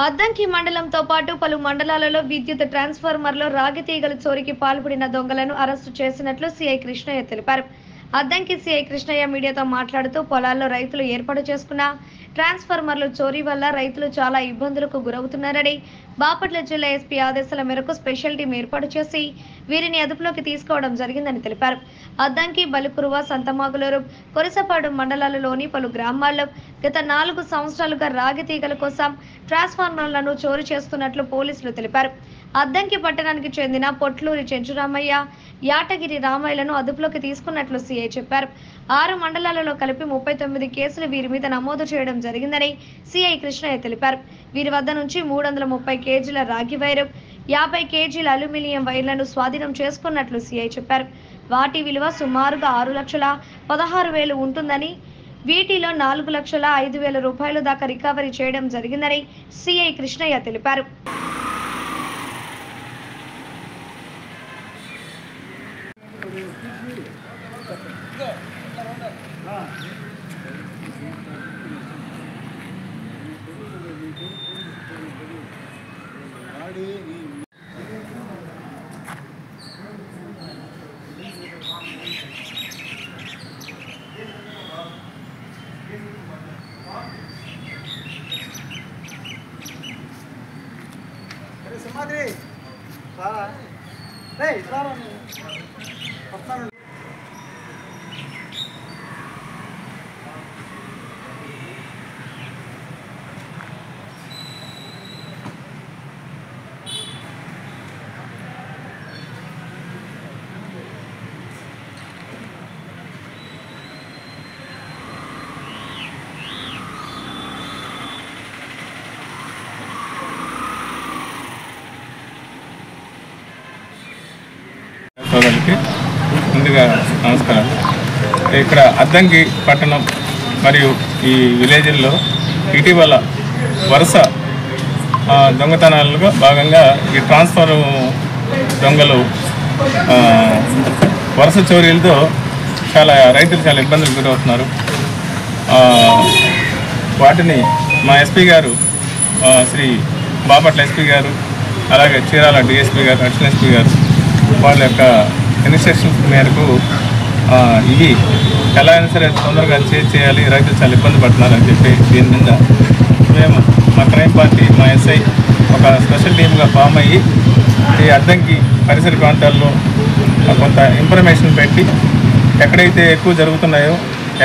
అద్దంకి మండలంతో పాటు పలు మండలాలలో విద్యుత్ ట్రాన్స్ఫార్మర్లో రాగి తీగల చోరీకి పాల్పడిన దొంగలను అరెస్టు చేసినట్లు సీఐ కృష్ణయ్య తెలిపారు. అద్దంకి సీఐ కృష్ణయ్య మీడియాతో మాట్లాడుతూ పొలాల్లో రైతులు ఏర్పాటు చేసుకున్న ట్రాన్స్ఫార్మర్ల చోరీ వల్ల రైతులు చాలా ఇబ్బందులకు గురవుతున్నారని, బాపట్ల జిల్లా ఎస్పీ ఆదేశాల మేరకు స్పెషల్ టీం ఏర్పాటు చేసి వీరిని అదుపులోకి తీసుకోవడం జరిగిందని తెలిపారు. అద్దంకి, బలికురువ, సంతమాగులూరు, కొరిసపాడు మండలాలలోని పలు గ్రామాల్లో గత 4 సంవత్సరాలుగా రాగి తీగల కోసం ట్రాన్స్ఫార్మర్లను చోరీ చేస్తున్నట్లు పోలీసులు తెలిపారు. అద్దంకి పట్టణానికి చెందిన పొట్లూరి చెంచురామయ్య, యాటగిరి రామయ్యలను అదుపులోకి తీసుకున్నట్లు సీఐ చెప్పారు. 6 మండలాలలో కలిపి 39 కేసులు వీరి మీద నమోదు చేయడం జరిగిందని సీఐ కృష్ణయ్య తెలిపారు. వీరి వద్ద నుంచి 330 కేజీల రాగి వైరు, 50 కేజీల అల్యూమినియం వైర్లను స్వాధీనం చేసుకున్నట్లు సీఐ చెప్పారు. వాటి విలువ సుమారుగా 6,16,000 ఉంటుందని, వీటిలో 4,05,000 రూపాయలు దాకా రికవరీ చేయడం జరిగిందని సీఐ కృష్ణయ్య తెలిపారు. సింహాద్రి సోదరులకి ముందుగా నమస్కారం. ఇక్కడ అద్దంకి పట్టణం మరియు ఈ విలేజ్ల్లో ఇటీవల వరుస దొంగతనాలుగా భాగంగా ఈ ట్రాన్స్ఫర్ దొంగలు వరుస చోరీలతో రైతులు చాలా ఇబ్బందులు గురవుతున్నారు. వాటిని మా ఎస్పీ గారు, శ్రీ బాపట్ల ఎస్పీ గారు, అలాగే చీరాల డిఎస్పీ గారు, అడిషనల్ ఎస్పీ గారు వాళ్ళ యొక్క ఇన్స్ట్రక్షన్స్ మేరకు ఇవి ఎలా అయినా సరే తొందరగా చేయాలి, రైతులు చాలా ఇబ్బంది పడుతున్నారని చెప్పి దీని మీద మేము మా క్రైమ్ పార్టీ, మా ఎస్ఐ ఒక స్పెషల్ టీమ్గా ఫామ్ అయ్యి ఈ అద్దంకి పరిసర ప్రాంతాల్లో కొంత ఇన్ఫర్మేషన్ పెట్టి ఎక్కడైతే ఎక్కువ జరుగుతున్నాయో,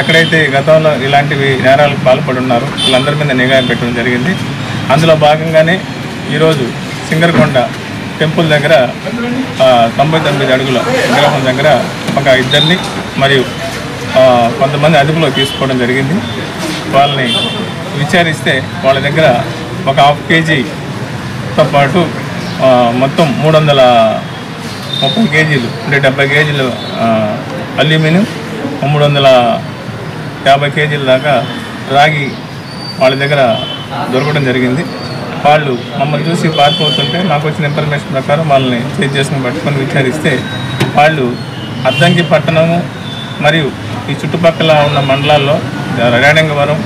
ఎక్కడైతే గతంలో ఇలాంటివి నేరాలకు పాల్పడి ఉన్నారో వాళ్ళందరి మీద నిఘా పెట్టడం జరిగింది. అందులో భాగంగానే ఈరోజు సింగరకొండ టెంపుల్ దగ్గర 99 అడుగుల విగ్రహం దగ్గర ఒక ఇద్దరిని మరియు కొంతమంది అదుపులో తీసుకోవడం జరిగింది. వాళ్ళని విచారిస్తే వాళ్ళ దగ్గర ఒక 1/2 కేజీతో పాటు మొత్తం 330 కేజీలు అంటే 70 కేజీలు అల్యూమినియం, 350 కేజీల దాకా రాగి వాళ్ళ దగ్గర దొరకడం జరిగింది. వాళ్ళు మమ్మల్ని చూసి పారిపోతుంటే మాకు వచ్చిన ఇన్ఫర్మేషన్ ప్రకారం వాళ్ళని చేజ్ చేసుకుని పట్టుకొని విచారిస్తే వాళ్ళు అద్దంకి పట్టణము మరియు ఈ చుట్టుపక్కల ఉన్న మండలాల్లో రేణంగవరం,